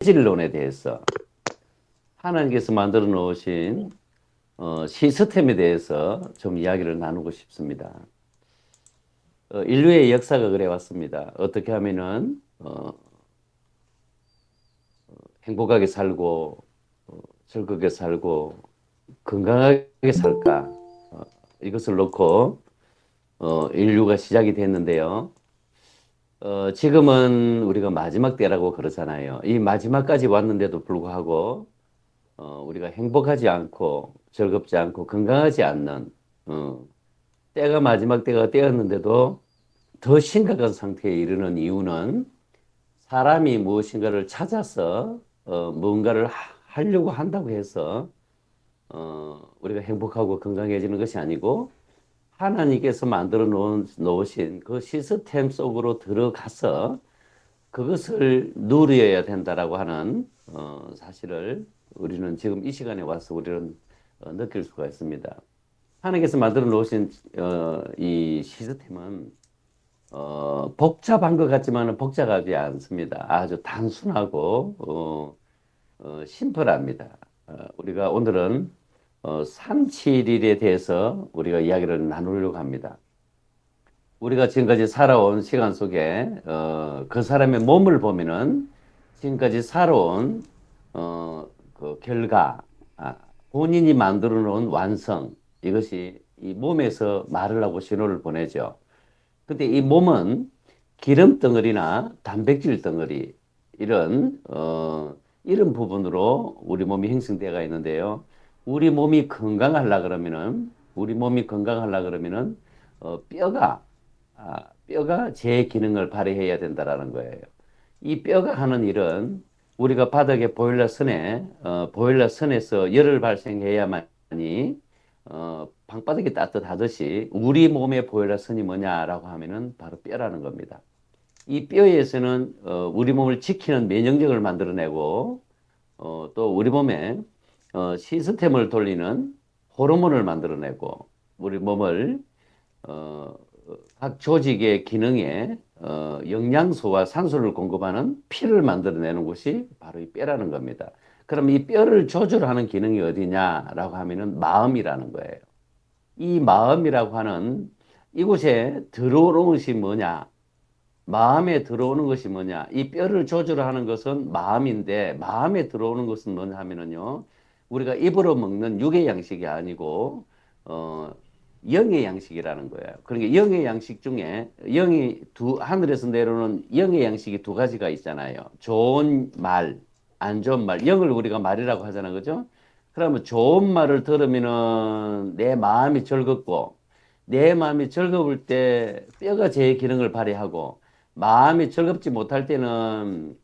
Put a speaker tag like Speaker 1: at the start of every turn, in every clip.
Speaker 1: 체질론에 대해서 하나님께서 만들어 놓으신 시스템에 대해서 좀 이야기를 나누고 싶습니다. 인류의 역사가 그래 왔습니다. 어떻게 하면은 행복하게 살고 즐겁게 살고 건강하게 살까? 이것을 놓고 인류가 시작이 됐는데요. 지금은 우리가 마지막 때라고 그러잖아요. 이 마지막까지 왔는데도 불구하고 우리가 행복하지 않고 즐겁지 않고 건강하지 않는 때가 마지막 때가 되었는데도 더 심각한 상태에 이르는 이유는 사람이 무엇인가를 찾아서 무언가를 하려고 한다고 해서 우리가 행복하고 건강해지는 것이 아니고 하나님께서 만들어 놓으신 그 시스템 속으로 들어가서 그것을 누려야 된다라고 하는 사실을 우리는 지금 이 시간에 와서 우리는 느낄 수가 있습니다. 하나님께서 만들어 놓으신 이 시스템은 복잡한 것 같지만 복잡하지 않습니다. 아주 단순하고 심플합니다. 우리가 오늘은 371에 대해서 우리가 이야기를 나누려고 합니다. 우리가 지금까지 살아온 시간 속에 그 사람의 몸을 보면은 지금까지 살아온 그 결과, 본인이 만들어 놓은 완성, 이것이 이 몸에서 말을 하고 신호를 보내죠. 근데 이 몸은 기름 덩어리나 단백질 덩어리 이런 부분으로 우리 몸이 형성되어 있는데요. 우리 몸이 건강하려 그러면은 뼈가 제 기능을 발휘해야 된다라는 거예요. 이 뼈가 하는 일은 우리가 바닥에 보일러선에서 열을 발생해야만이 방바닥이 따뜻하듯이 우리 몸의 보일러선이 뭐냐라고 하면은 바로 뼈라는 겁니다. 이 뼈에서는 우리 몸을 지키는 면역력을 만들어내고 또 우리 몸에 시스템을 돌리는 호르몬을 만들어내고 우리 몸을 어, 각 조직의 기능에 영양소와 산소를 공급하는 피를 만들어내는 곳이 바로 이 뼈라는 겁니다. 그럼 이 뼈를 조절하는 기능이 어디냐라고 하면은 마음이라는 거예요. 이 마음이라고 하는 이곳에 들어오는 것이 뭐냐? 마음에 들어오는 것이 뭐냐? 이 뼈를 조절하는 것은 마음인데 마음에 들어오는 것은 뭐냐 하면은요. 우리가 입으로 먹는 육의 양식이 아니고 어 영의 양식이라는 거예요. 그러니까 영의 양식 중에 영이 하늘에서 내려오는 영의 양식이 두 가지가 있잖아요. 좋은 말, 안 좋은 말. 영을 우리가 말이라고 하잖아요. 그죠? 그러면 좋은 말을 들으면은 내 마음이 즐겁고 내 마음이 즐거울 때 뼈가 제 기능을 발휘하고 마음이 즐겁지 못할 때는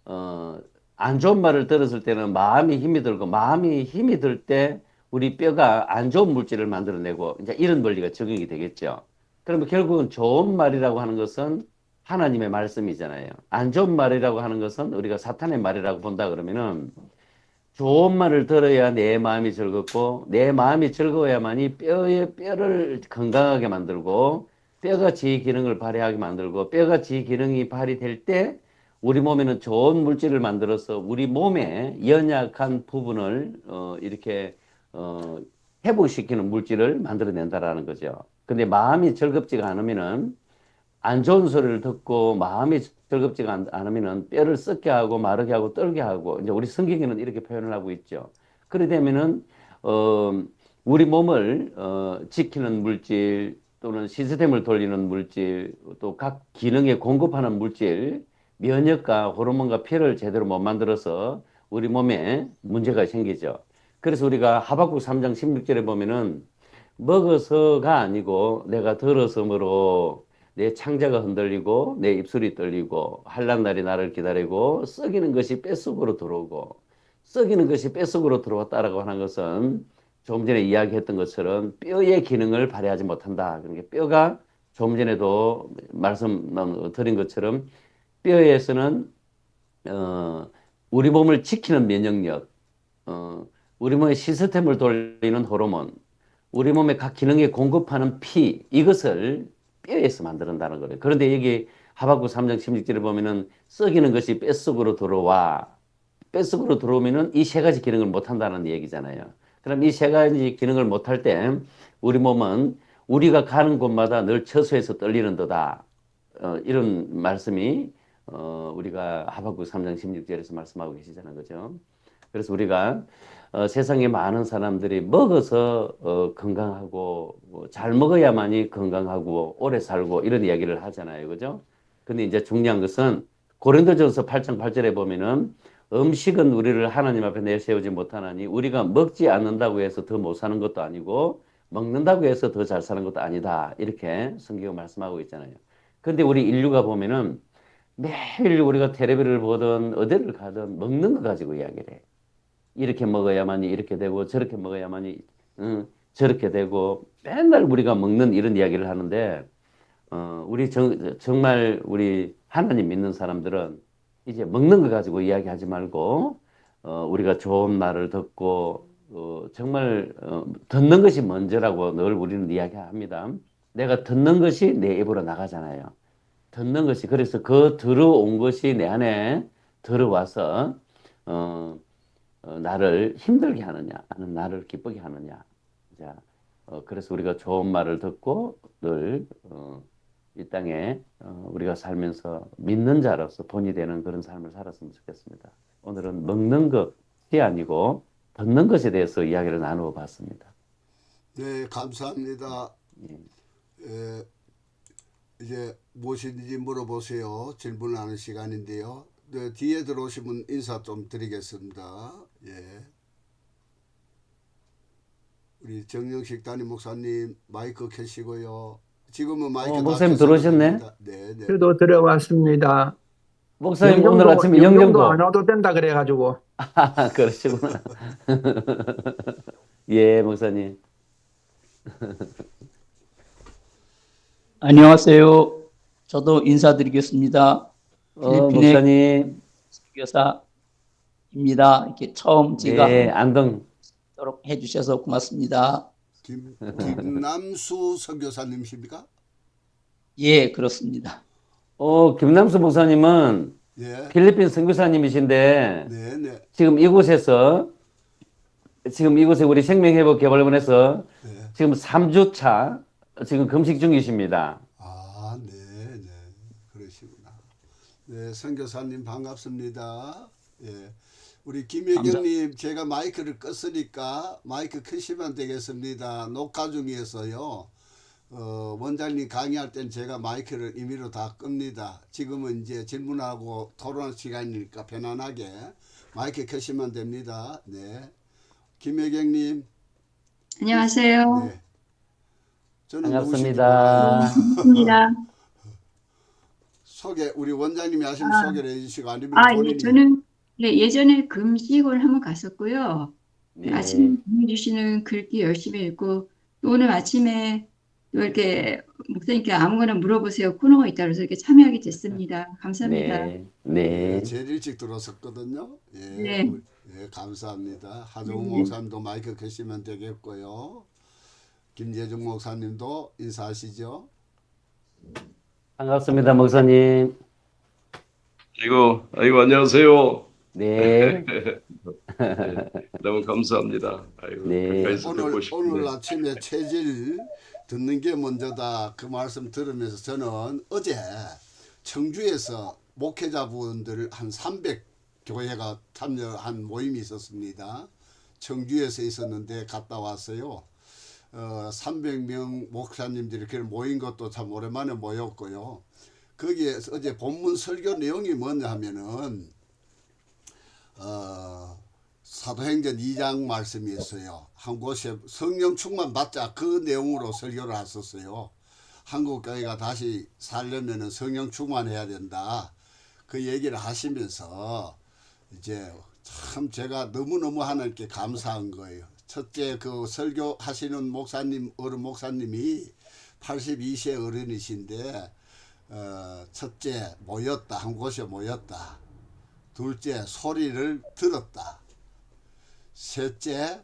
Speaker 1: 어, 안 좋은 말을 들었을 때는 마음이 힘이 들고 마음이 힘이 들 때 우리 뼈가 안 좋은 물질을 만들어내고 이제 이런 원리가 적용이 되겠죠. 그러면 결국은 좋은 말이라고 하는 것은 하나님의 말씀이잖아요. 안 좋은 말이라고 하는 것은 우리가 사탄의 말이라고 본다 그러면은 좋은 말을 들어야 내 마음이 즐겁고 내 마음이 즐거워야만이 뼈를 건강하게 만들고 뼈가 지 기능을 발휘하게 만들고 뼈가 지 기능이 발휘될 때 우리 몸에는 좋은 물질을 만들어서 우리 몸의 연약한 부분을 이렇게 어, 회복시키는 물질을 만들어낸다라는 거죠. 근데 마음이 즐겁지가 않으면은 안 좋은 소리를 듣고 마음이 즐겁지가 않으면은 뼈를 썩게 하고 마르게 하고 떨게 하고 이제 우리 성경에는 이렇게 표현을 하고 있죠. 그래 되면은 어 우리 몸을 지키는 물질 또는 시스템을 돌리는 물질 또 각 기능에 공급하는 물질 면역과 호르몬과 피를 제대로 못 만들어서 우리 몸에 문제가 생기죠. 그래서 우리가 하박국 3장 16절에 보면은 먹어서가 아니고 내가 들어서므로 내 창자가 흔들리고 내 입술이 떨리고 한란 날이 나를 기다리고 썩이는 것이 뱃속으로 들어오고 썩이는 것이 뱃속으로 들어왔다라고 하는 것은 조금 전에 이야기했던 것처럼 뼈의 기능을 발휘하지 못한다. 그러니까 뼈가 조금 전에도 말씀 드린 것처럼 뼈에서는 어, 우리 몸을 지키는 면역력, 어, 우리 몸의 시스템을 돌리는 호르몬, 우리 몸의 각 기능에 공급하는 피, 이것을 뼈에서 만든다는 거예요. 그런데 여기 하박국 3장 16절에 보면은 썩이는 것이 뼛속으로 들어와. 뼛속으로 들어오면은 이 세 가지 기능을 못 한다는 얘기잖아요. 그럼 이 세 가지 기능을 못할 때 우리 몸은 우리가 가는 곳마다 늘 처소에서 떨리는 도다. 이런 말씀이 우리가 하박국 3장 16절에서 말씀하고 계시잖아요. 그죠? 그래서 우리가 세상에 많은 사람들이 먹어서 건강하고 잘 먹어야만이 건강하고 오래 살고 이런 이야기를 하잖아요. 그죠? 근데 이제 중요한 것은 고린도전서 8장 8절에 보면은 음식은 우리를 하나님 앞에 내세우지 못하나니 우리가 먹지 않는다고 해서 더 못 사는 것도 아니고 먹는다고 해서 더 잘 사는 것도 아니다. 이렇게 성경이 말씀하고 있잖아요. 근데 우리 인류가 보면은 매일 우리가 텔레비를 보든 어디를 가든 먹는 거 가지고 이야기를 해. 이렇게 먹어야만이 이렇게 되고 저렇게 먹어야만이 저렇게 되고 맨날 우리가 먹는 이런 이야기를 하는데 우리 정말 우리 하나님 믿는 사람들은 이제 먹는 거 가지고 이야기하지 말고 우리가 좋은 말을 듣고 정말 듣는 것이 먼저라고 늘 우리는 이야기합니다. 내가 듣는 것이 내 입으로 나가잖아요. 듣는 것이 그래서 그 들어온 것이 내 안에 들어와서 나를 힘들게 하느냐, 아니면 나를 기쁘게 하느냐. 자, 그래서 우리가 좋은 말을 듣고 늘 이 땅에 우리가 살면서 믿는 자로서 본이 되는 그런 삶을 살았으면 좋겠습니다. 오늘은 먹는 것이 아니고 듣는 것에 대해서 이야기를 나누어 봤습니다.
Speaker 2: 네, 감사합니다.
Speaker 1: 예.
Speaker 2: 에, 이제 무엇인지 물어보세요. 질문하는 시간인데요. 네, 뒤에 들어오시면 인사 좀 드리겠습니다. 예. 우리 정영식 담임 목사님 마이크 켜시고요. 지금은 마이크 다
Speaker 1: 목사님
Speaker 2: 켜셔도
Speaker 1: 들어오셨네?
Speaker 2: 됩니다. 네, 네.
Speaker 3: 저도 들어왔습니다.
Speaker 1: 목사님 오늘 아침에
Speaker 3: 영종도 안
Speaker 1: 영정고.
Speaker 3: 와도 된다 그래가지고.
Speaker 1: 그러시구나. 예, 목사님.
Speaker 4: 안녕하세요. 저도 인사드리겠습니다. 필리핀의
Speaker 1: 목사님.
Speaker 4: 교사입니다. 이렇게 처음 제가
Speaker 1: 네, 안동.
Speaker 4: 하도록 해주셔서 고맙습니다.
Speaker 2: 김남수 선교사님이십니까?
Speaker 4: 예, 그렇습니다.
Speaker 1: 김남수 목사님은
Speaker 2: 예.
Speaker 1: 필리핀 선교사님이신데
Speaker 2: 네, 네.
Speaker 1: 지금 이곳에 우리 생명회복개발원에서
Speaker 2: 네.
Speaker 1: 지금 3주차 지금 금식 중이십니다.
Speaker 2: 아, 네, 네. 그러시구나. 네, 선교사님 반갑습니다. 예. 우리 김혜경님, 제가 마이크를 껐으니까 마이크 켜시면 되겠습니다. 녹화 중이어서요. 원장님 강의할 땐 제가 마이크를 임의로 다 끕니다. 지금은 이제 질문하고 토론 시간이니까 편안하게 마이크 켜시면 됩니다. 네. 김혜경님.
Speaker 5: 안녕하세요.
Speaker 2: 네. 저는 누구신지
Speaker 1: 반갑습니다.
Speaker 5: 반갑습니다.
Speaker 2: 소개, 우리 원장님이 하시면 소개를 해주시고 아니면
Speaker 5: 예,
Speaker 2: 본인이.
Speaker 5: 저는 예전에 금식을 한번 갔었고요.
Speaker 1: 네.
Speaker 5: 아침에 보내주시는 글귀 열심히 읽고 또 오늘 아침에 또 이렇게 목사님께 아무거나 물어보세요 코너가 있다 그래서 이렇게 참여하게 됐습니다. 감사합니다.
Speaker 1: 네. 네.
Speaker 2: 예, 제일 일찍 들어섰거든요. 예,
Speaker 5: 네.
Speaker 2: 예, 감사합니다. 하정우
Speaker 5: 네.
Speaker 2: 목사님도 마이크 켜시면 되겠고요. 김재중 목사님도 인사하시죠.
Speaker 1: 반갑습니다, 목사님.
Speaker 6: 아이고, 안녕하세요.
Speaker 1: 네.
Speaker 6: 너무 감사합니다. 아이고,
Speaker 1: 네.
Speaker 6: 가까이서 듣고
Speaker 2: 오늘
Speaker 6: 싶네.
Speaker 2: 아침에 체질 듣는 게 먼저다 그 말씀 들으면서 저는 어제 청주에서 목회자분들 한 300 교회가 참여한 모임이 있었습니다. 청주에서 있었는데 갔다 왔어요. 300명 목사님들이 이렇게 모인 것도 참 오랜만에 모였고요. 거기에 어제 본문 설교 내용이 뭐냐 하면은 사도행전 2장 말씀이었어요. 한 곳에 성령 충만 받자 그 내용으로 설교를 했었어요. 한국 교회가 다시 살려면은 성령 충만해야 된다. 그 얘기를 하시면서 이제 참 제가 너무너무 하나님께 감사한 거예요. 첫째 그 설교 하시는 목사님, 어른 목사님이 82세 어른이신데 첫째 모였다. 한 곳에 모였다. 둘째 소리를 들었다. 셋째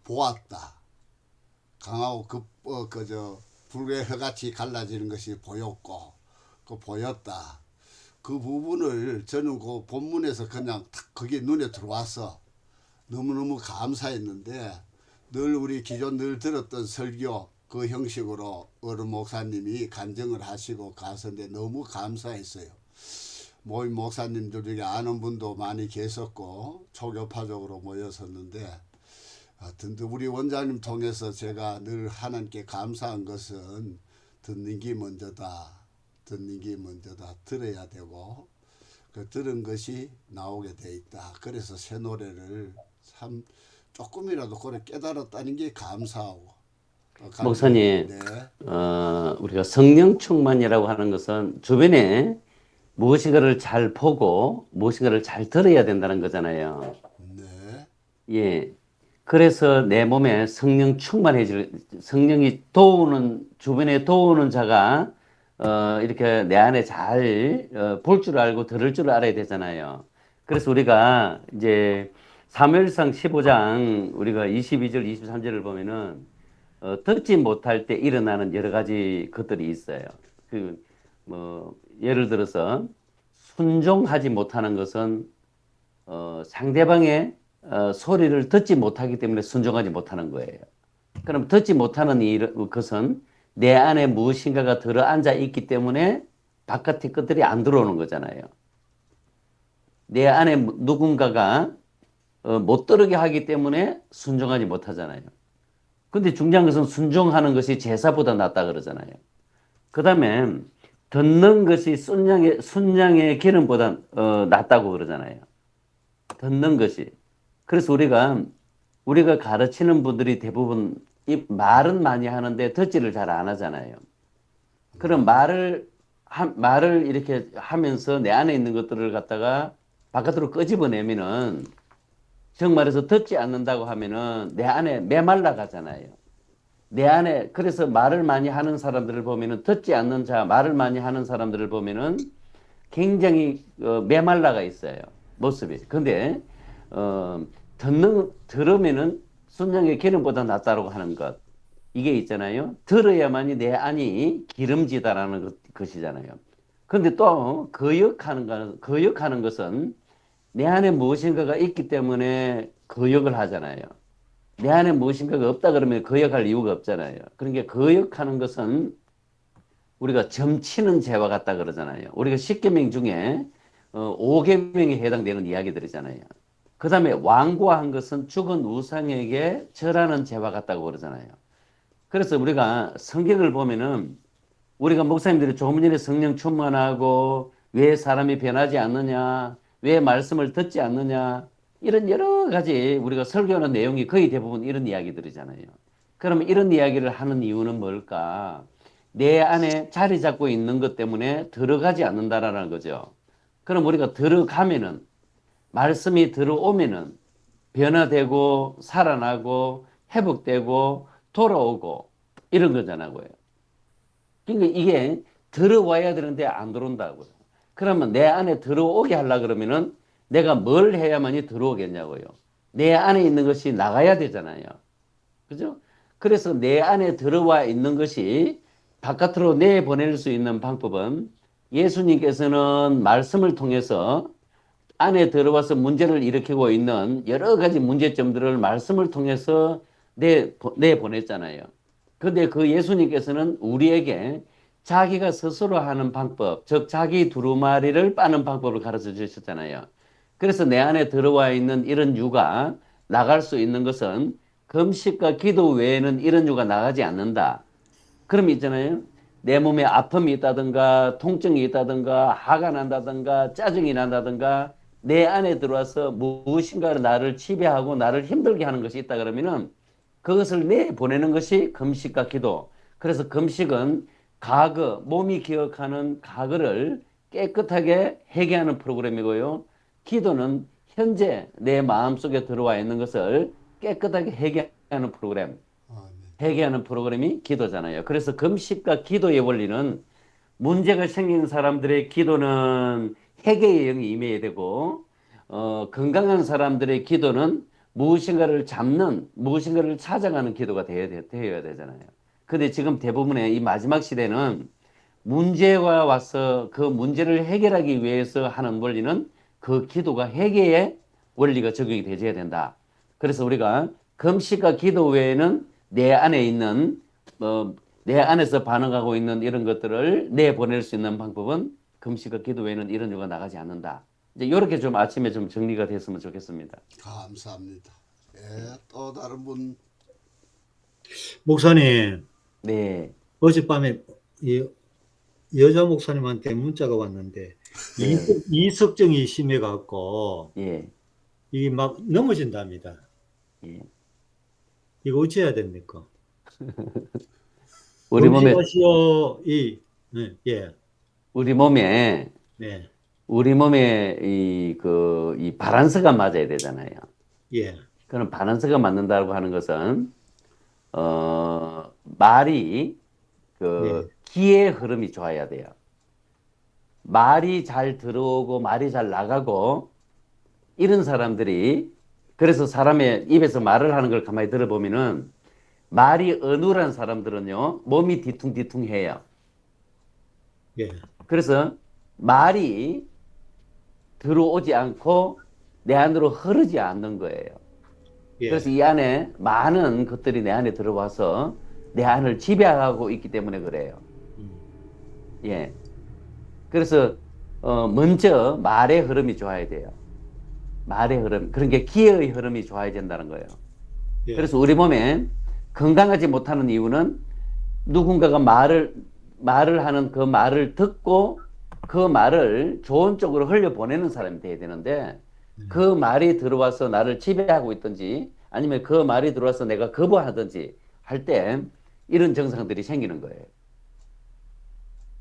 Speaker 2: 보았다. 강하고 불의 혀같이 갈라지는 것이 보였고 그 보였다. 그 부분을 저는 그 본문에서 그냥 탁 그게 눈에 들어와서 너무너무 감사했는데 늘 우리 기존 늘 들었던 설교 그 형식으로 어른 목사님이 간증을 하시고 가서인데 너무 감사했어요. 모임 목사님들 중에 아는 분도 많이 계셨고 초교파적으로 모였었는데 하여튼 우리 원장님 통해서 제가 늘 하나님께 감사한 것은 듣는 게 먼저다. 듣는 게 먼저다. 들어야 되고 그 들은 것이 나오게 돼 있다. 그래서 새 노래를 참 조금이라도 그래 깨달았다는 게 감사하고
Speaker 1: 목사님,
Speaker 2: 네.
Speaker 1: 우리가 성령 충만이라고 하는 것은 주변에 무엇인가를 잘 보고 무엇인가를 잘 들어야 된다는 거잖아요.
Speaker 2: 네.
Speaker 1: 예. 그래서 내 몸에 성령 성령이 도우는, 주변에 도우는 자가, 이렇게 내 안에 잘, 볼 줄 알고 들을 줄 알아야 되잖아요. 그래서 우리가 이제 사무엘상 15장 우리가 22절, 23절을 보면은, 듣지 못할 때 일어나는 여러 가지 것들이 있어요. 예를 들어서 순종하지 못하는 것은, 상대방의 소리를 듣지 못하기 때문에 순종하지 못하는 거예요. 그럼 듣지 못하는 것은 내 안에 무엇인가가 들어앉아 있기 때문에 바깥의 것들이 안 들어오는 거잖아요. 내 안에 누군가가 못 들어게 하기 때문에 순종하지 못하잖아요. 근데 중요한 것은 순종하는 것이 제사보다 낫다 그러잖아요. 그 다음에 듣는 것이 순양의 기름보다 낫다고 그러잖아요. 듣는 것이. 그래서 우리가 가르치는 분들이 대부분 이 말은 많이 하는데 듣지를 잘 안 하잖아요. 그럼 말을 이렇게 하면서 내 안에 있는 것들을 갖다가 바깥으로 끄집어내면은 정말해서 듣지 않는다고 하면은 내 안에 메말라 가잖아요. 내 안에, 그래서 말을 많이 하는 사람들을 보면은 듣지 않는 자, 말을 많이 하는 사람들을 보면은 굉장히 메말라가 있어요. 모습이. 근데 들으면은 순양의 기름보다 낫다라고 하는 것, 이게 있잖아요. 들어야만이 내 안이 기름지다라는 것이잖아요. 근데 또 거역하는 것은 내 안에 무엇인가가 있기 때문에 거역을 하잖아요. 내 안에 무엇인가가 없다 그러면 거역할 이유가 없잖아요. 그러니까 거역하는 것은 우리가 점치는 죄와 같다 그러잖아요. 우리가 10계명 중에 5계명에 해당되는 이야기들이잖아요. 그 다음에 완고한 것은 죽은 우상에게 절하는 죄와 같다고 그러잖아요. 그래서 우리가 성경을 보면은 우리가 목사님들이 조금 전에 성령 충만하고 왜 사람이 변하지 않느냐, 왜 말씀을 듣지 않느냐, 이런 여러 가지 우리가 설교하는 내용이 거의 대부분 이런 이야기들이잖아요. 그러면 이런 이야기를 하는 이유는 뭘까? 내 안에 자리 잡고 있는 것 때문에 들어가지 않는다라는 거죠. 그럼 우리가 들어가면은, 말씀이 들어오면은 변화되고 살아나고 회복되고 돌아오고 이런 거잖아요. 그러니까 이게 들어와야 되는데 안 들어온다고요. 그러면 내 안에 들어오게 하려고 그러면은 내가 뭘 해야만이 들어오겠냐고요. 내 안에 있는 것이 나가야 되잖아요. 그죠? 그래서 내 안에 들어와 있는 것이 바깥으로 내보낼 수 있는 방법은 예수님께서는 말씀을 통해서 안에 들어와서 문제를 일으키고 있는 여러 가지 문제점들을 말씀을 통해서 내보냈잖아요. 근데 그 예수님께서는 우리에게 자기가 스스로 하는 방법, 즉 자기 두루마리를 빠는 방법을 가르쳐 주셨잖아요. 그래서 내 안에 들어와 있는 이런 유가 나갈 수 있는 것은 금식과 기도 외에는 이런 유가 나가지 않는다. 그럼 있잖아요. 내 몸에 아픔이 있다든가 통증이 있다든가 화가 난다든가 짜증이 난다든가 내 안에 들어와서 무엇인가 나를 지배하고 나를 힘들게 하는 것이 있다 그러면은 그것을 내보내는 것이 금식과 기도. 그래서 금식은 과거, 몸이 기억하는 과거를 깨끗하게 회개하는 프로그램이고요. 기도는 현재 내 마음속에 들어와 있는 것을 깨끗하게 회개하는 프로그램. 회개하는 프로그램이 기도잖아요. 그래서 금식과 기도의 원리는 문제가 생긴 사람들의 기도는 회개의 영이 임해야 되고 건강한 사람들의 기도는 무엇인가를 잡는, 무엇인가를 찾아가는 기도가 되어야 되잖아요. 근데 지금 대부분의 이 마지막 시대는 문제가 와서 그 문제를 해결하기 위해서 하는 원리는 그 기도가 회개의 원리가 적용이 되어야 된다. 그래서 우리가 금식과 기도 외에는 내 안에 있는 내 안에서 반응하고 있는 이런 것들을 내보낼 수 있는 방법은 금식과 기도 외에는 이런 요가 나가지 않는다. 이제 이렇게 좀 아침에 좀 정리가 됐으면 좋겠습니다.
Speaker 2: 감사합니다. 예, 또 다른 분.
Speaker 7: 목사님,
Speaker 1: 네.
Speaker 7: 어젯밤에 이 여자 목사님한테 문자가 왔는데
Speaker 1: 네.
Speaker 7: 이석증이 심해갖고
Speaker 1: 예.
Speaker 7: 이게 막 넘어진답니다.
Speaker 1: 예.
Speaker 7: 이거 어찌해야 됩니까?
Speaker 1: 우리 몸에
Speaker 7: 금식하시오. 예,
Speaker 1: 우리 몸에
Speaker 7: 네,
Speaker 1: 이 바란스가 맞아야 되잖아요.
Speaker 7: 예,
Speaker 1: 그럼 바란스가 맞는다고 하는 것은 말이
Speaker 7: 네.
Speaker 1: 기의 흐름이 좋아야 돼요. 말이 잘 들어오고 말이 잘 나가고 이런 사람들이 그래서 사람의 입에서 말을 하는 걸 가만히 들어보면은 말이 어눌한 사람들은요 몸이 뒤퉁뒤퉁해요.
Speaker 7: 예,
Speaker 1: 그래서 말이 들어오지 않고 내 안으로 흐르지 않는 거예요.
Speaker 7: 예,
Speaker 1: 그래서 이 안에 많은 것들이 내 안에 들어와서 내 안을 지배하고 있기 때문에 그래요.
Speaker 7: 음,
Speaker 1: 예. 그래서 먼저 말의 흐름이 좋아야 돼요. 말의 흐름. 그러니까 기의 흐름이 좋아야 된다는 거예요.
Speaker 7: 예,
Speaker 1: 그래서 우리 몸에 건강하지 못하는 이유는 누군가가 말을 하는 그 말을 듣고 그 말을 좋은 쪽으로 흘려보내는 사람이 돼야 되는데 그 말이 들어와서 나를 지배하고 있든지 아니면 그 말이 들어와서 내가 거부하든지 할 때 이런 증상들이 생기는 거예요.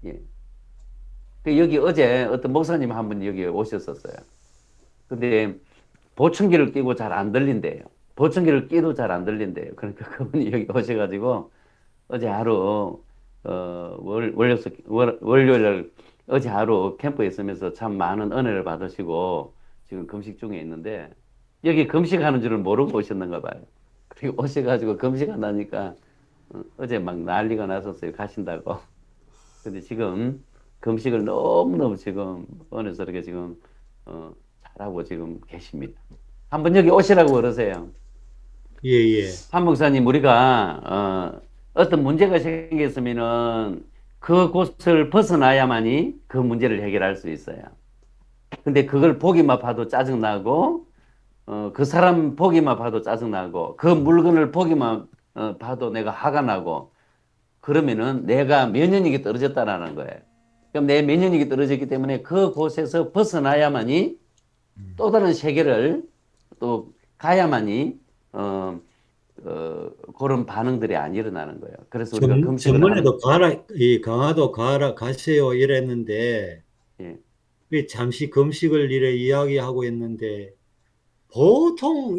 Speaker 1: 예. 여기 어제 어떤 목사님 한 분 여기 오셨었어요. 근데 보청기를 끼고 잘 안 들린대요. 보청기를 끼도 잘 안 들린대요. 그러니까 그분이 여기 오셔가지고 어제 하루 월요일 어제 하루 캠프에 있으면서 참 많은 은혜를 받으시고 지금 금식 중에 있는데 여기 금식하는 줄을 모르고 오셨는가 봐요. 그리고 오셔가지고 금식한다니까 어제 막 난리가 났었어요. 가신다고. 근데 지금 금식을 너무너무 지금 은혜스럽게 지금 잘하고 지금 계십니다. 한번 여기 오시라고 그러세요.
Speaker 7: 예, 예,
Speaker 1: 한 목사님, 우리가 어떤 문제가 생겼으면은 그곳을 벗어나야만이 그 문제를 해결할 수 있어요. 근데 그걸 보기만 봐도 짜증나고 그 사람 보기만 봐도 짜증나고 그 물건을 보기만 봐도 내가 화가 나고 그러면은 내가 면역력이 떨어졌다라는 거예요. 그럼 내 면역력이 떨어졌기 때문에 그곳에서 벗어나야만이 또 다른 세계를 또 가야만이 그런 반응들이 안 일어나는 거예요. 그래서 우리가 금식을
Speaker 7: 전번에도 강화도 가세요 이랬는데
Speaker 1: 예,
Speaker 7: 그 잠시 금식을 이래 이야기하고 있는데 보통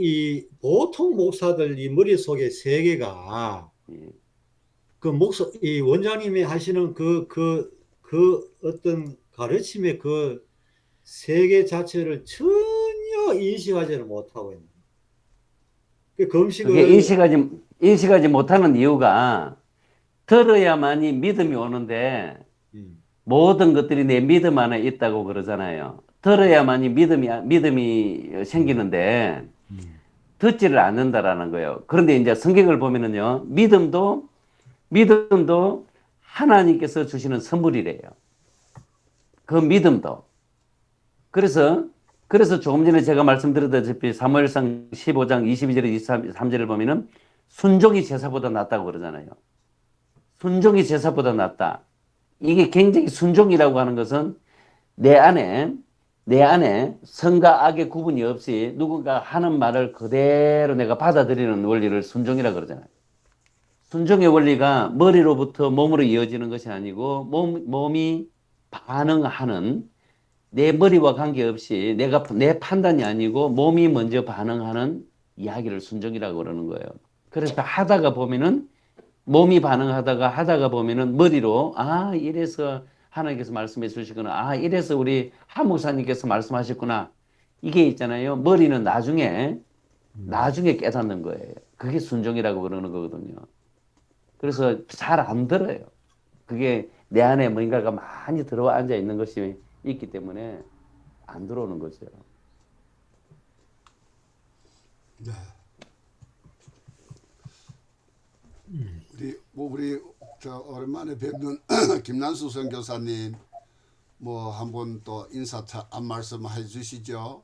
Speaker 7: 목사들 이 머릿속에 세계가
Speaker 1: 예.
Speaker 7: 이 원장님이 하시는 그 어떤 가르침의 그 세계 자체를 전혀 인식하지를 못하고 있는. 그
Speaker 1: 그게
Speaker 7: 금식을
Speaker 1: 인식하지 못하는 이유가 들어야만이 믿음이 오는데 모든 것들이 내 믿음 안에 있다고 그러잖아요. 들어야만이 믿음이 생기는데 듣지를 않는다라는 거예요. 그런데 이제 성경을 보면은요, 믿음도 하나님께서 주시는 선물이래요. 그 믿음도. 그래서 조금 전에 제가 말씀드렸다시피 사무엘상 15장 22절 23절을 보면은 순종이 제사보다 낫다고 그러잖아요. 순종이 제사보다 낫다. 이게 굉장히 순종이라고 하는 것은 내 안에 선과 악의 구분이 없이 누군가 하는 말을 그대로 내가 받아들이는 원리를 순종이라고 그러잖아요. 순종의 원리가 머리로부터 몸으로 이어지는 것이 아니고 몸이 반응하는 내 머리와 관계없이 내 판단이 아니고 몸이 먼저 반응하는 이야기를 순종이라고 그러는 거예요. 그래서 하다가 보면은 몸이 반응하다가 하다가 보면은 머리로 이래서 하나님께서 말씀해 주시거나 이래서 우리 한 목사님께서 말씀하셨구나. 이게 있잖아요. 머리는 나중에 깨닫는 거예요. 그게 순종이라고 그러는 거거든요. 그래서 잘 안 들어요. 그게 내 안에 뭔가가 많이 들어와 앉아 있는 것이 있기 때문에 안 들어오는 거죠.
Speaker 2: 네. 우리 저 오랜만에 뵙는 김난수 선교사님 뭐 한번 또 인사 한 말씀 해주시죠.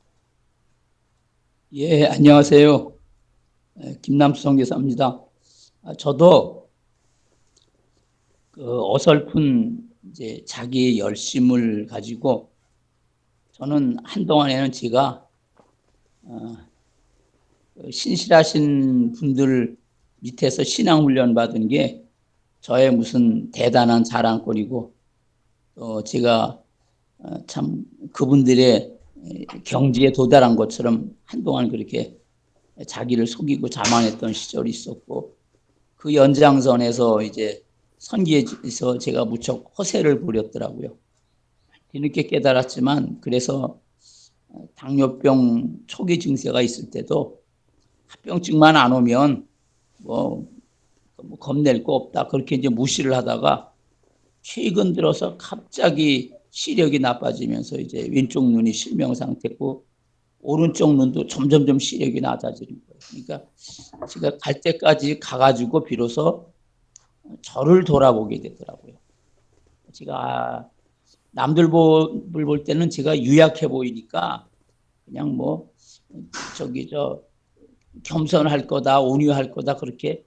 Speaker 4: 예, 안녕하세요. 김남수 선교사입니다. 저도 그 어설픈 이제 자기의 열심을 가지고 저는 한동안에는 제가 신실하신 분들 밑에서 신앙훈련 받은 게 저의 무슨 대단한 자랑거리고 또 제가 참 그분들의 경지에 도달한 것처럼 한동안 그렇게 자기를 속이고 자만했던 시절이 있었고 그 연장선에서 이제 선기에서 제가 무척 허세를 부렸더라고요. 뒤늦게 깨달았지만 그래서 당뇨병 초기 증세가 있을 때도 합병증만 안 오면 뭐 겁낼 거 없다 그렇게 이제 무시를 하다가 최근 들어서 갑자기 시력이 나빠지면서 이제 왼쪽 눈이 실명 상태고 오른쪽 눈도 점점점 시력이 낮아지는 거예요. 그러니까 제가 갈 때까지 가가지고 비로소 저를 돌아보게 되더라고요. 제가 남들 볼 때는 제가 유약해 보이니까 그냥 뭐 저기 저 겸손할 거다 온유할 거다 그렇게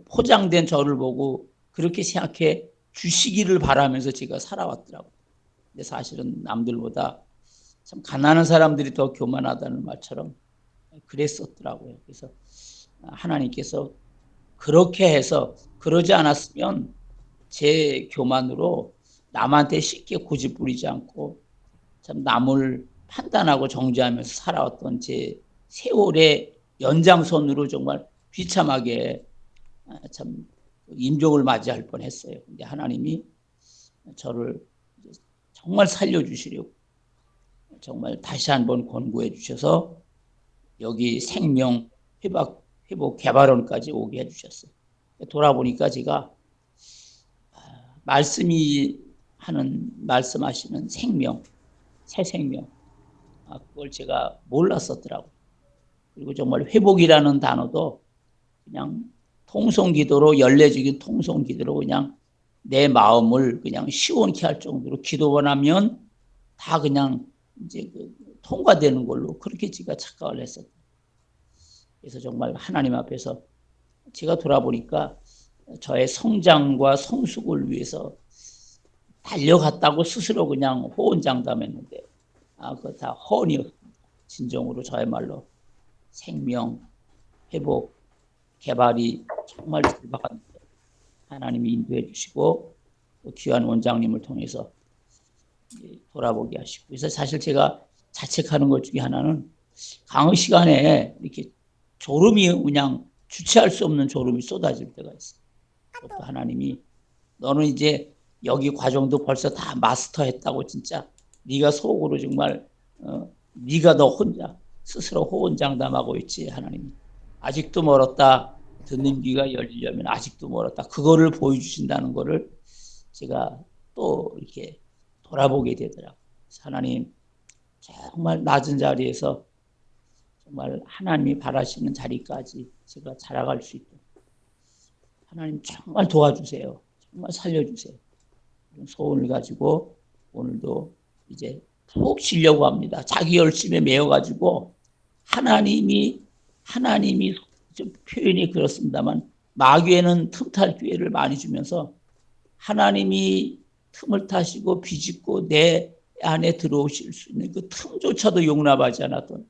Speaker 4: 포장된 저를 보고 그렇게 생각해 주시기를 바라면서 제가 살아왔더라고요. 근데 사실은 남들보다 참 가난한 사람들이 더 교만하다는 말처럼 그랬었더라고요. 그래서 하나님께서 그렇게 해서 그러지 않았으면 제 교만으로 남한테 쉽게 고집 부리지 않고 참 남을 판단하고 정죄하면서 살아왔던 제 세월의 연장선으로 정말 비참하게 참 임종을 맞이할 뻔했어요. 근데 하나님이 저를 정말 살려주시려고 정말 다시 한번 권고해 주셔서 여기 생명 회복 개발원까지 오게 해주셨어요. 돌아보니까 제가 말씀하시는 생명, 새 생명, 그걸 제가 몰랐었더라고요. 그리고 정말 회복이라는 단어도 그냥 통성기도로 연례적인 통성기도로 그냥 내 마음을 그냥 시원케 할 정도로 기도만 하면 다 그냥 이제 통과되는 걸로 그렇게 제가 착각을 했었어요. 그래서 정말 하나님 앞에서 제가 돌아보니까 저의 성장과 성숙을 위해서 달려갔다고 스스로 그냥 호언장담했는데 그거 다 허언이었습니다. 진정으로 저야말로 생명, 회복, 개발이 정말 절박합니다. 하나님이 인도해 주시고 또 귀한 원장님을 통해서 돌아보게 하시고 그래서 사실 제가 자책하는 것 중에 하나는 강의 시간에 이렇게 졸음이 그냥 주체할 수 없는 졸음이 쏟아질 때가 있어요. 또 하나님이 너는 이제 여기 과정도 벌써 다 마스터했다고 진짜 네가 속으로 정말 네가 너 혼자 스스로 호언장담하고 있지 하나님이 아직도 멀었다. 듣는 귀가 열리려면 아직도 멀었다. 그거를 보여주신다는 거를 제가 또 이렇게 돌아보게 되더라고요. 하나님 정말 낮은 자리에서 정말 하나님이 바라시는 자리까지 제가 자라갈 수 있도록 하나님 정말 도와주세요. 정말 살려주세요. 이런 소원을 가지고 오늘도 이제 푹 쉬려고 합니다. 자기 열심에 매여가지고 하나님이 좀 표현이 그렇습니다만 마귀에는 틈탈 기회를 많이 주면서 하나님이 틈을 타시고 비집고 내 안에 들어오실 수 있는 그 틈조차도 용납하지 않았던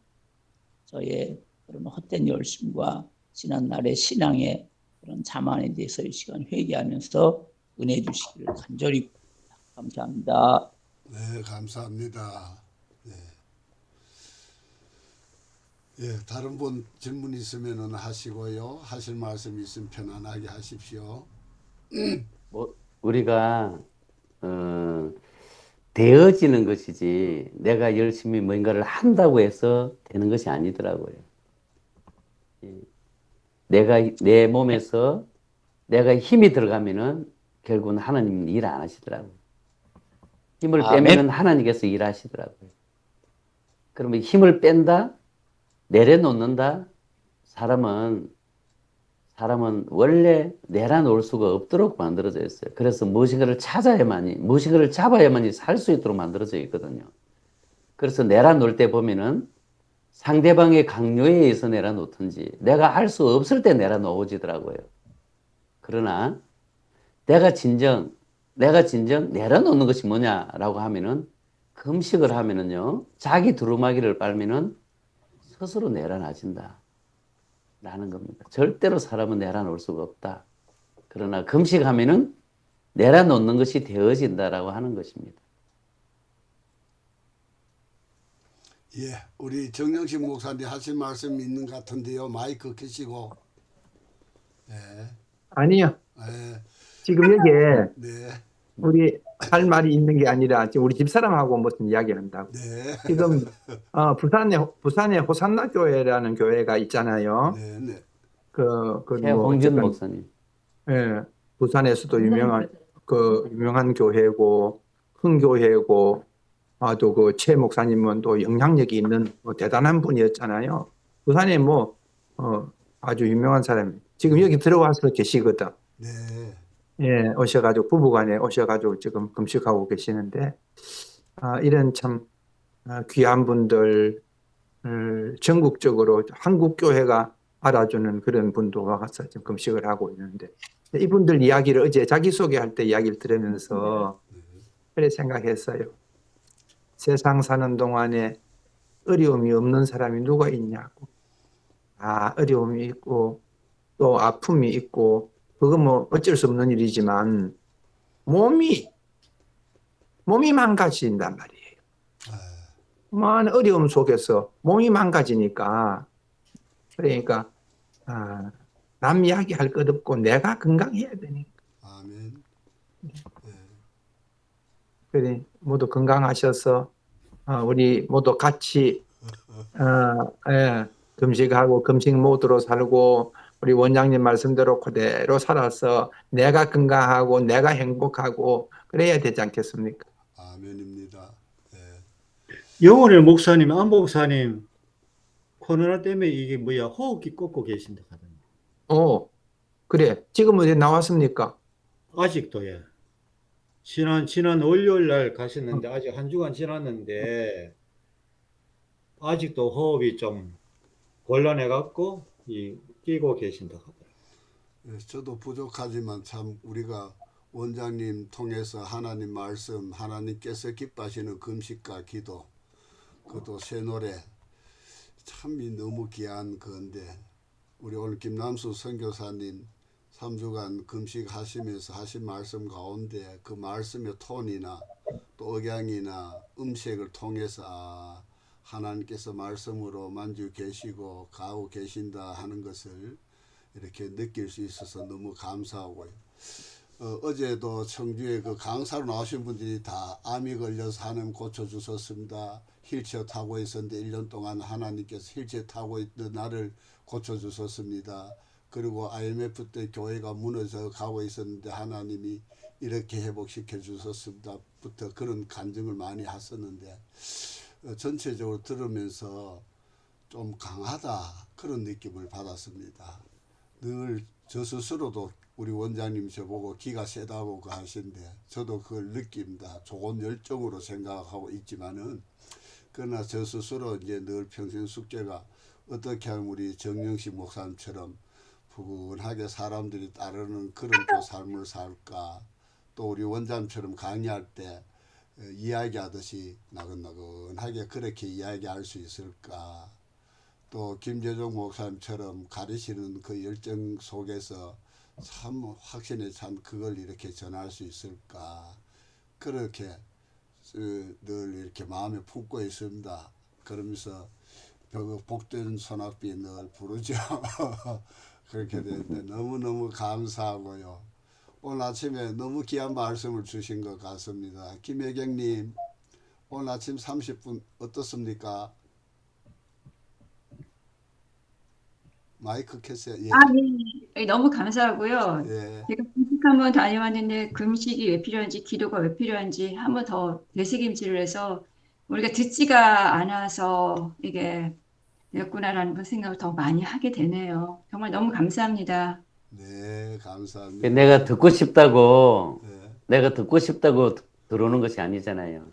Speaker 4: 저의 그런 헛된 열심과 지난날의 신앙의 그런 자만에 대해서 이 시간 회개하면서 은혜 주시기를 간절히 감사합니다.
Speaker 2: 네, 감사합니다. 네. 예, 다른 분 질문 있으면은 하시고요. 하실 말씀 있으면 편안하게 하십시오.
Speaker 1: 뭐 우리가 되어지는 것이지 내가 열심히 뭔가를 한다고 해서 되는 것이 아니더라고요. 내가 내 몸에서 내가 힘이 들어가면은 결국은 하나님은 일 안 하시더라고요. 힘을
Speaker 4: 아멘.
Speaker 1: 빼면은 하나님께서 일하시더라고요. 그러면 힘을 뺀다, 내려놓는다. 사람은 원래 내려놓을 수가 없도록 만들어져 있어요. 그래서 무엇인가를 찾아야만이, 무엇인가를 잡아야만이 살 수 있도록 만들어져 있거든요. 그래서 내려놓을 때 보면은 상대방의 강요에 의해서 내려놓든지 내가 할 수 없을 때 내려놓아지더라고요. 그러나 내가 진정 내려놓는 것이 뭐냐라고 하면은 금식을 하면은요, 자기 두루마기를 빨면은 스스로 내려놔진다 라는 겁니다. 절대로 사람은 내려놓을 수가 없다. 그러나 금식하면은 내려놓는 것이 되어진다라고 하는 것입니다.
Speaker 2: 예, 우리 정영식 목사님 하신 말씀 있는 것 같은데요. 마이크 켜시고. 예,
Speaker 3: 아니요.
Speaker 2: 예,
Speaker 3: 지금 여기에
Speaker 2: 네,
Speaker 3: 우리 할 말이 있는 게 아니라 지금 우리 집사람하고 무슨 이야기한다고.
Speaker 2: 네,
Speaker 3: 지금 부산에 호산나 교회라는 교회가 있잖아요.
Speaker 2: 네, 네,
Speaker 3: 뭐
Speaker 1: 최홍준
Speaker 3: 어쨌건
Speaker 1: 목사님.
Speaker 3: 예, 부산에서도 유명한 교회고 큰 교회고 또 그 최 목사님은 또 영향력이 있는 뭐 대단한 분이었잖아요. 부산에 아주 유명한 사람이 지금 여기 들어와서 계시거든.
Speaker 2: 네.
Speaker 3: 예, 오셔가지고 부부간에 오셔가지고 지금 금식하고 계시는데 이런 참 귀한 분들 전국적으로 한국 교회가 알아주는 그런 분도 와서 지금 금식을 하고 있는데 이분들 이야기를 어제 자기소개할 때 이야기를 들으면서 그래 생각했어요. 세상 사는 동안에 어려움이 없는 사람이 누가 있냐고. 어려움이 있고 또 아픔이 있고 그거 뭐 어쩔 수 없는 일이지만 몸이 망가진단 말이에요. 많은 어려움 속에서 몸이 망가지니까 그러니까 남 이야기할 것 없고 내가 건강해야 되니까.
Speaker 2: 아멘.
Speaker 3: 그래 모두 건강하셔서 우리 모두 같이 금식하고 금식 모드로 살고 우리 원장님 말씀대로 그대로 살아서 내가 건강하고 내가 행복하고 그래야 되지 않겠습니까?
Speaker 2: 아멘입니다. 예.
Speaker 7: 영혼의 목사님, 안 목사님, 코로나 때문에 이게 뭐야, 호흡기 꽂고 계신다 하던데.
Speaker 3: 그래. 지금은 이제 나왔습니까?
Speaker 7: 아직도, 예. 지난 월요일 날 가셨는데, 아직 한 주간 지났는데, 아직도 호흡이 좀 곤란해갖고, 끼고 계신다 하더라고요.
Speaker 2: 예, 저도 부족하지만 참 우리가 원장님 통해서 하나님 말씀, 하나님께서 기뻐하시는 금식과 기도, 그것도 새 노래, 참 너무 귀한 건데 우리 오늘 김남수 선교사님 3주간 금식하시면서 하신 말씀 가운데 그 말씀의 톤이나 또 억양이나 음색을 통해서 하나님께서 말씀으로 만지고 계시고 가고 계신다 하는 것을 이렇게 느낄 수 있어서 너무 감사하고요. 어제도 청주에 그 강사로 나오신 분들이 다 암이 걸려서 하나님 고쳐주셨습니다. 휠체어 타고 있었는데 1년 동안 하나님께서 휠체어 타고 있던 나를 고쳐주셨습니다. 그리고 IMF 때 교회가 무너져 가고 있었는데 하나님이 이렇게 회복시켜 주셨습니다. 부터 그런 간증을 많이 하셨는데 전체적으로 들으면서 좀 강하다 그런 느낌을 받았습니다. 늘 저 스스로도 우리 원장님 저보고 기가 세다고 하시는데 저도 그걸 느낍니다. 좋은 열정으로 생각하고 있지만은 그러나 저 스스로 이제 늘 평생 숙제가 어떻게 하면 우리 정영식 목사님처럼 부근하게 사람들이 따르는 그런 또 삶을 살까, 또 우리 원장님처럼 강의할 때 이야기하듯이 나긋나긋하게 그렇게 이야기할 수 있을까, 또 김재종 목사님처럼 가르치는 그 열정 속에서 참 확신에 찬 그걸 이렇게 전할 수 있을까, 그렇게 늘 이렇게 마음에 품고 있습니다. 그러면서 복된 소낙비 늘 부르죠. 그렇게 되는데 너무너무 감사하고요. 오늘 아침에 너무 귀한 말씀을 주신 것 같습니다. 김혜경님, 오늘 아침 30분 어떻습니까? 마이크 켰어요. 예.
Speaker 5: 네. 너무 감사하고요.
Speaker 2: 예.
Speaker 5: 제가 한번 다녀왔는데 금식이 왜 필요한지 기도가 왜 필요한지 한 번 더 되새김질을 해서 우리가 듣지가 않아서 이게 되었구나라는 그런 생각을 더 많이 하게 되네요. 정말 너무 감사합니다.
Speaker 2: 네, 감사합니다.
Speaker 1: 내가 듣고 싶다고,
Speaker 2: 네.
Speaker 1: 내가 듣고 싶다고 들어오는 것이 아니잖아요.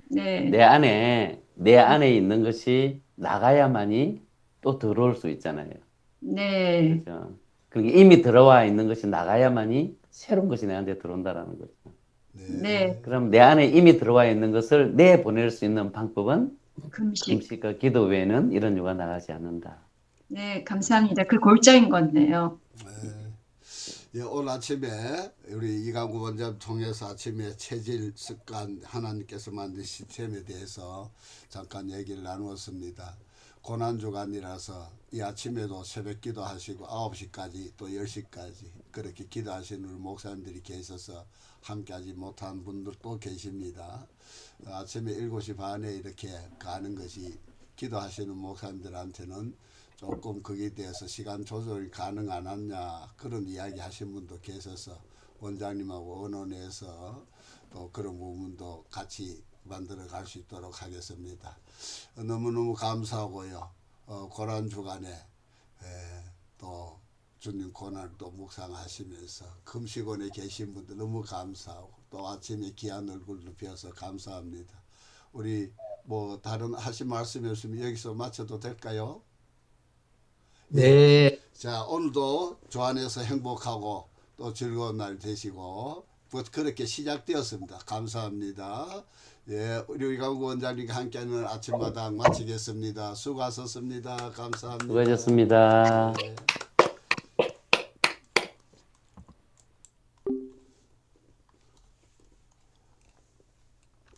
Speaker 5: 네,
Speaker 1: 내 안에 있는 것이 나가야만이 또 들어올 수 있잖아요.
Speaker 5: 네,
Speaker 1: 그죠? 그러니까 이미 들어와 있는 것이 나가야만이 새로운 것이 내한테 들어온다라는 거죠.
Speaker 5: 네,
Speaker 1: 그럼 내 안에 이미 들어와 있는 것을 내보낼 수 있는 방법은
Speaker 5: 금식.
Speaker 1: 금식과 기도 외에는 이런 유가 나가지 않는다.
Speaker 5: 네, 감사합니다. 그 골자인 건데요.
Speaker 2: 예, 오늘 아침에 우리 이강구 원장 통해서 아침에 체질 습관 하나님께서 만든 시스템에 대해서 잠깐 얘기를 나누었습니다. 고난주간이라서 이 아침에도 새벽 기도하시고 9시까지 또 10시까지 그렇게 기도하시는 우리 목사님들이 계셔서 함께하지 못한 분들도 계십니다. 아침에 7시 반에 이렇게 가는 것이 기도하시는 목사님들한테는 조금 거기에 대해서 시간 조절이 가능 안 하냐 그런 이야기 하신 분도 계셔서 원장님하고 의논해서 또 그런 부분도 같이 만들어 갈 수 있도록 하겠습니다. 너무너무 감사하고요. 고난주간에 또 주님 고난을 또 묵상하시면서 금식원에 계신 분들 너무 감사하고 또 아침에 귀한 얼굴도 뵈어서 감사합니다. 우리 뭐 다른 하신 말씀이 없으면 여기서 마쳐도 될까요?
Speaker 3: 네.
Speaker 2: 자, 오늘도 주 안에서 행복하고 또 즐거운 날 되시고 그렇게 시작되었습니다. 감사합니다. 예, 우리 이강구 원장님과 함께하는 아침마당 마치겠습니다. 수고하셨습니다. 감사합니다.
Speaker 1: 수고하셨습니다.
Speaker 2: 네.